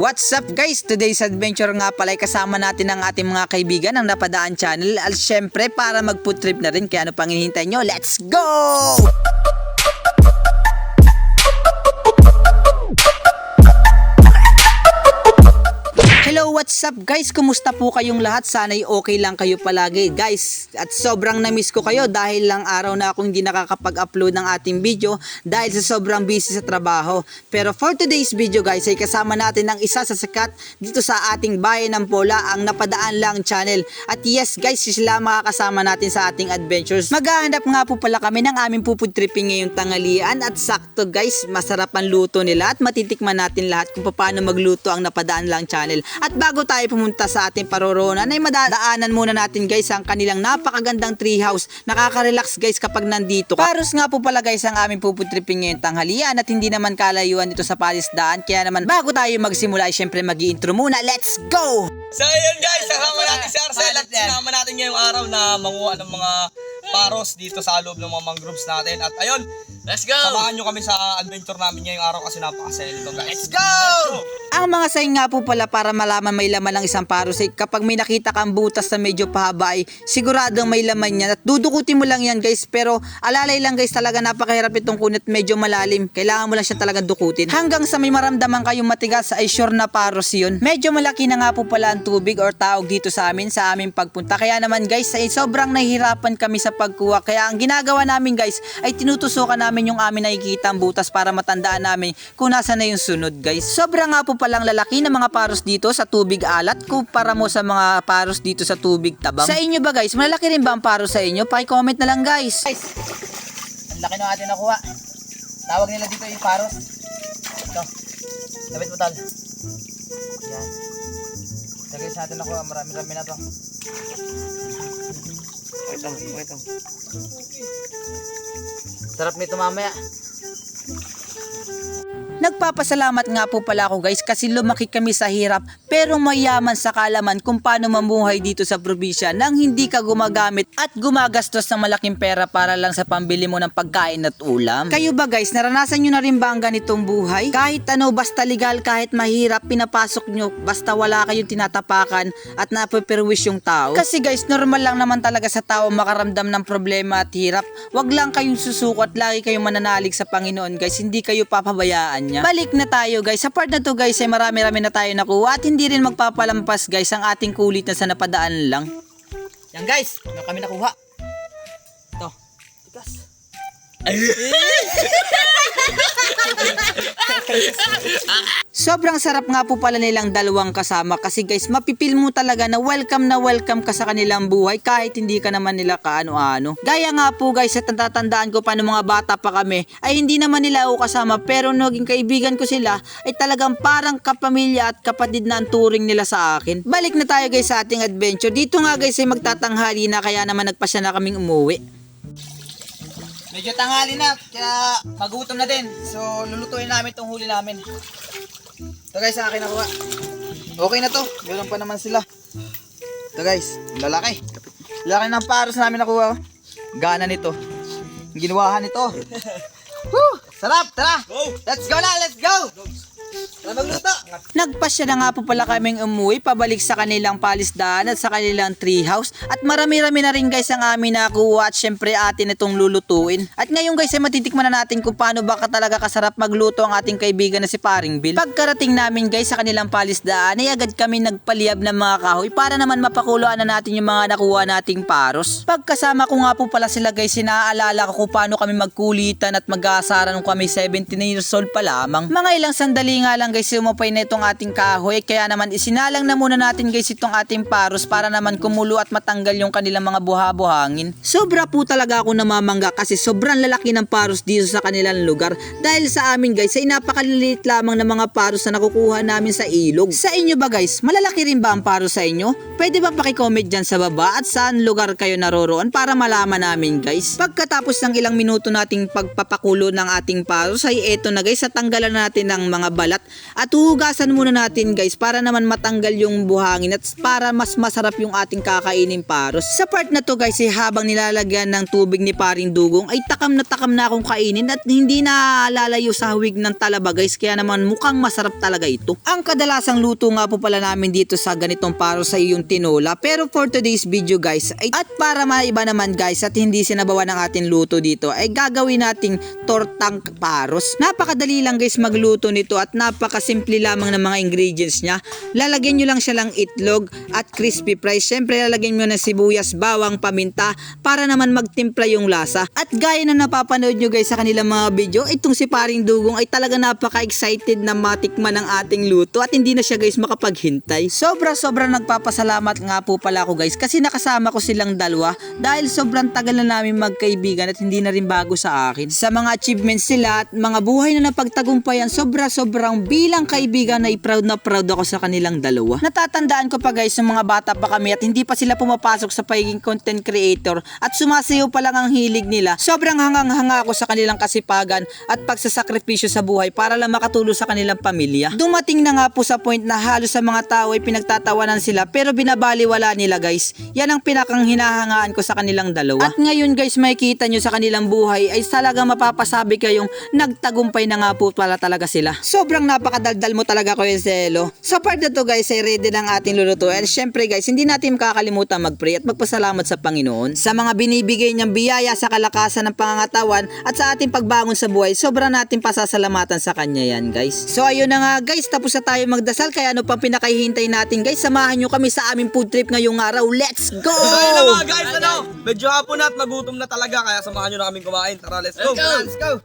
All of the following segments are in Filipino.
What's up guys? Today's adventure nga pala ay kasama natin ang ating mga kaibigan ng Napadaan Channel. At syempre para mag food trip na rin, kaya ano pang hinihintay nyo? Let's go! Hello, what's up guys? Kumusta po kayong lahat? Sana'y okay lang kayo palagi guys. At sobrang na-miss ko kayo dahil lang araw na akong hindi nakakapag-upload ng ating video dahil sa sobrang busy sa trabaho. Pero for today's video guys ay kasama natin ang isa sa sikat dito sa ating bayan ng Pola, ang Napadaan Lang Channel. At yes guys, sila makakasama natin sa ating adventures. Maghahanap nga po pala kami ng aming pupud tripping ngayong tanghalian at sakto guys, masarap ang luto nila at matitikman natin lahat kung paano magluto ang Napadaan Lang Channel. At bago tayo pumunta sa ating paroroonan ay madadaanan muna natin guys ang kanilang napakagandang treehouse. Nakaka-relax guys kapag nandito ka. Paros nga po pala guys ang aming pupud tripping ngayong tanghalian at hindi naman kalayuan dito sa Palisdaan. Kaya naman bago tayo magsimula ay syempre mag-i-intro muna. Let's go! So ayun guys, kasama natin si Arcel at sinama natin ngayong araw na manguha ng mga paros dito sa loob ng mga mangroves natin. At ayun, let's go! Samahan nyo kami sa adventure namin ngayong araw kasi napakasaya nito guys. Let's go! Ang mga sign nga po pala para malaman may laman ng isang paros ay kapag may nakita kang butas na medyo pahaba ay siguradong may laman yan at dudukutin mo lang yan guys, pero alalay lang guys, talaga napakahirap itong kunit, medyo malalim, kailangan mo lang siya talagang dukutin hanggang sa may maramdaman kayong matigas ay sure na paros yun. Medyo malaki na nga po pala ang tubig or tawag dito sa aming pagpunta, kaya naman guys ay sobrang nahihirapan kami sa pagkuha, kaya ang ginagawa namin guys ay tinutusukan namin yung amin nakikita ang butas para matandaan namin kung nasa na yung sunod guys. Sobrang nga po palang lalaki ng mga paros dito sa tubig alat kumpara mo sa mga paros dito sa tubig tabang. Sa inyo ba guys, malaki rin ba ang paros sa inyo? Paki-comment na lang guys. Guys, ang laki ng atin nakuha. Tawag nila dito yung paros. Ito, labit mo tal. Yan. Ito guys, natin nakuha, marami-rami na to. Wait lang. Sarap nito mamaya. Nagpapasalamat nga po pala ako guys kasi lumaki kami sa hirap pero mayaman sa kalaman kung paano mamuhay dito sa probinsya nang hindi ka gumagamit at gumagastos ng malaking pera para lang sa pambili mo ng pagkain at ulam. Kayo ba guys, naranasan nyo na rin ba ang ganitong buhay? Kahit ano, basta legal, kahit mahirap, pinapasok nyo basta wala kayong tinatapakan at napaperwish yung tao. Kasi guys, normal lang naman talaga sa tao makaramdam ng problema at hirap. Wag lang kayong susuko at lagi kayong mananalig sa Panginoon guys, hindi kayo papabayaan niya. Balik na tayo guys, sa part na to guys ay marami-rami na tayo nakuha at hindi rin magpapalampas guys ang ating kulit na sa napadaan lang. Yan guys, ano kami nakuha? Ito, tikas. Sobrang sarap nga po pala nilang dalawang kasama kasi guys mapipil mo talaga na welcome ka sa kanilang buhay kahit hindi ka naman nila kaano-ano. Gaya nga po guys, at natatandaan ko pa nung mga bata pa kami ay hindi naman nila ako kasama pero naging kaibigan ko sila ay talagang parang kapamilya at kapatid na ang turing nila sa akin. Balik na tayo guys sa ating adventure. Dito nga guys ay magtatanghali na kaya naman nagpasya na kaming umuwi. Medyo tanghali na, kaya magutom na din. So, lulutuin namin itong huli namin. Ito guys, ang akin nakuha. Okay na to. Meron pa naman sila. Ito guys, lalaki. Laki ng paros namin nakuha. Gana nito. Ginawahan nito. Woo! Sarap! Tara! Let's go na! Let's go! Magluto. Nagpasya na nga po pala kaming umuwi pabalik sa kanilang Palisdaan at sa kanilang treehouse at marami-rami na rin guys ang amin nakuha at syempre atin itong lulutuin. At ngayon guys ay matitikman na natin kung paano ba talaga kasarap magluto ang ating kaibigan na si Paring Bill. Pagkarating namin guys sa kanilang Palisdaan ay agad kami nagpaliyab ng mga kahoy para naman mapakuluan na natin yung mga nakuha nating paros. Pagkasama ko nga po pala sila guys, sinaalala ko kung paano kami magkulitan at mag-aasaran nung kami 17 years old pa lamang. Mga ilang sandali nga lang guys umapay na itong ating kahoy, kaya naman isinalang na muna natin guys itong ating paros para naman kumulo at matanggal yung kanilang mga buha-buhangin. Sobra po talaga ako namamangga kasi sobrang lalaki ng paros dito sa kanilang lugar dahil sa amin guys ay napakaliliit lamang ng mga paros na nakukuha namin sa ilog. Sa inyo ba guys, malalaki rin ba ang paros sa inyo? Pwede ba paki-comment dyan sa baba at saan lugar kayo naroroon para malaman namin guys. Pagkatapos ng ilang minuto nating pagpapakulo ng ating paros ay eto na guys, at tanggalan natin ng mga balat At huhugasan muna natin guys para naman matanggal yung buhangin at para mas masarap yung ating kakainin paros. Sa part na to guys habang nilalagyan ng tubig ni paring dugong ay takam na akong kainin at hindi na lalayo sa hawig ng talaba guys, kaya naman mukhang masarap talaga ito. Ang kadalasang luto nga po pala namin dito sa ganitong paros ay yung tinola, pero for today's video guys ay, at para maiba naman guys at hindi sinabawan ng ating luto dito ay gagawin nating tortang paros. Napakadali lang guys magluto nito at napakasimple lamang ng mga ingredients niya. Lalagyan nyo lang siya lang itlog at crispy fries. Syempre lalagyan nyo ng sibuyas, bawang, paminta para naman magtimpla yung lasa. At gaya na napapanood nyo guys sa kanilang mga video, itong si paring dugong ay talaga napaka-excited na matikman ng ating luto at hindi na siya guys makapaghintay. Sobra nagpapasalamat nga po pala ako guys kasi nakasama ko silang dalawa dahil sobrang tagal na namin magkaibigan at hindi na rin bago sa akin. Sa mga achievements sila at mga buhay na napagtagumpayan, sobrang bilang kaibigan ay proud na proud ako sa kanilang dalawa. Natatandaan ko pa guys ng mga bata pa kami at hindi pa sila pumapasok sa pagiging content creator at sumasayaw pa lang ang hilig nila. Sobrang hangang-hanga ako sa kanilang kasipagan at pagsasakripisyo sa buhay para lang makatulong sa kanilang pamilya. Dumating na nga po sa point na halos sa mga tao ay pinagtatawanan sila pero binabaliwala nila guys. Yan ang pinakang hinahangaan ko sa kanilang dalawa. At ngayon guys makikita nyo sa kanilang buhay ay talagang mapapasabi kayong nagtagumpay na nga po pala talaga sila. Sobrang napakadaldal mo talaga Kuya Zelo. Sa part na to guys ay ready ng ating lulutuin. Syempre guys hindi natin makakalimutan mag-pray at magpasalamat sa Panginoon sa mga binibigay niyang biyaya sa kalakasan ng pangangatawan at sa ating pagbangon sa buhay. Sobrang natin pasasalamatan sa kanya yan guys. So ayun na nga guys, tapos na tayo magdasal kaya ano pang pinakahihintay natin guys, samahan nyo kami sa aming food trip ngayong araw. Let's go! So ayun na mga guys, medyo hapon na at magutom na talaga kaya samahan nyo na kaming kumain. Tara, let's go! Let's go!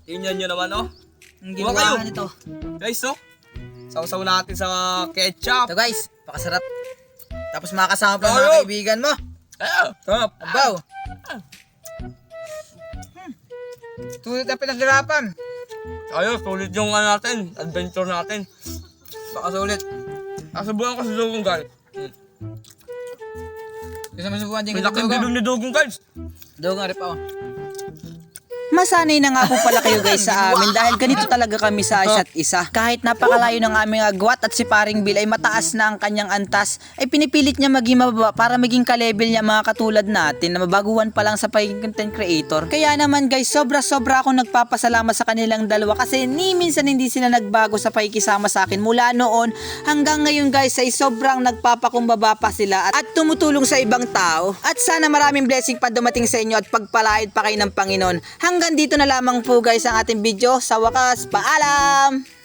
Tingnan nyo naman Ang ginawa nito. Guys sausaw natin sa ketchup. Ito guys, pakasarap. Tapos makakasama pa mga kaibigan mo. Top! Abaw! Tuloy na pinaghirapan. Ayos, sulit yung natin, adventure natin. Baka sulit. Kasubukan ko sa dugong guys. Gusto mo subukan din Pinaking bilog ni dugong guys. Doon nga rin pa. Masanay na nga po pala kayo guys sa amin dahil ganito talaga kami sa isa't isa. Kahit napakalayo ng aming agwat at si paring Bill ay mataas na ang kanyang antas, ay pinipilit niya maging mababa para maging ka-level niya mga katulad natin na mabaguhan pa lang sa pagiging content creator. Kaya naman guys, sobra akong nagpapasalamat sa kanilang dalawa kasi ni minsan hindi sila nagbago sa pakikisama sa akin mula noon hanggang ngayon guys ay sobrang nagpapakumbaba pa sila at tumutulong sa ibang tao. At sana maraming blessing pa dumating sa inyo at pagpalaid pa kayo ng Panginoon. Hanggang dito na lamang po guys ang ating video. Sa wakas, paalam!